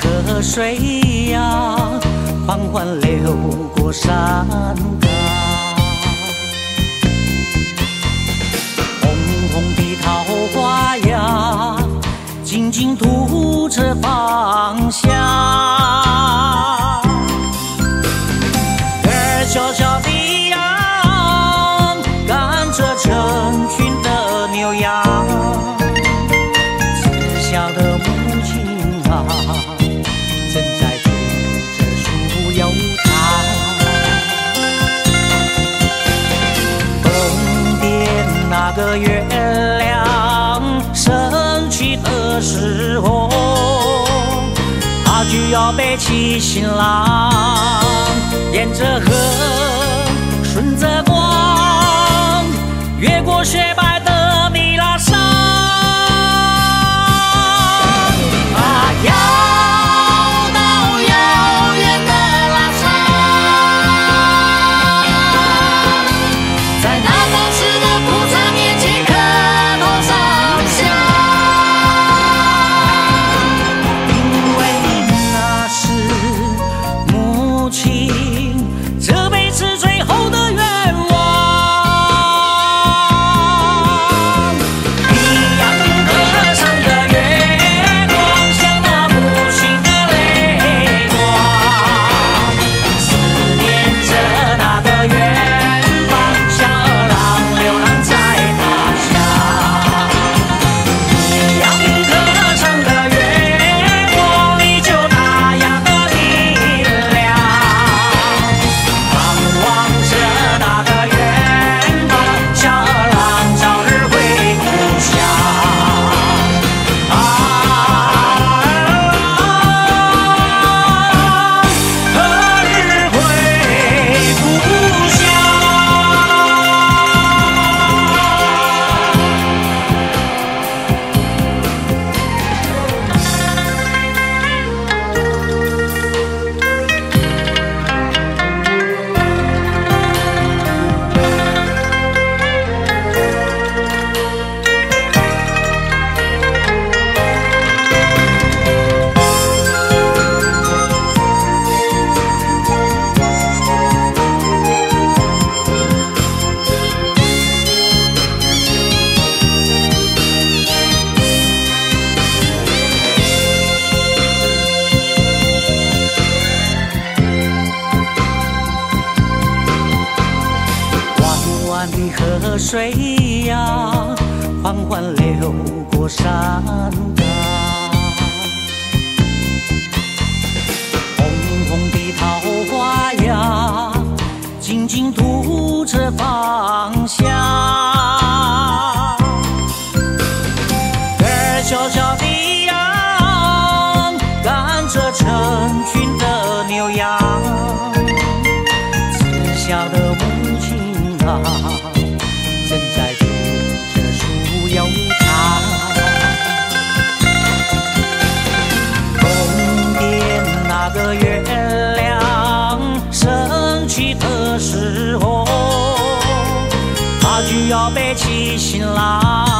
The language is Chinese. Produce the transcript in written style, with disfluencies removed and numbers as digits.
河水呀，缓缓流过山岗，红红的桃花呀，静静吐着芳香。儿小小的羊，赶着成群的牛羊，慈祥的母亲啊。 正在追着树悠长，东边那个月亮升起的时候，他就要背起行囊，沿着河，顺着光，越过雪白的米拉山。啊呀！ 河水呀，缓缓流过山岗，红红的桃花呀，静静吐着芳香。儿小小的羊，赶着成群的牛羊，慈祥的母亲啊。 正在追着树悠长，东边那个月亮升起的时候，他就要背起行囊。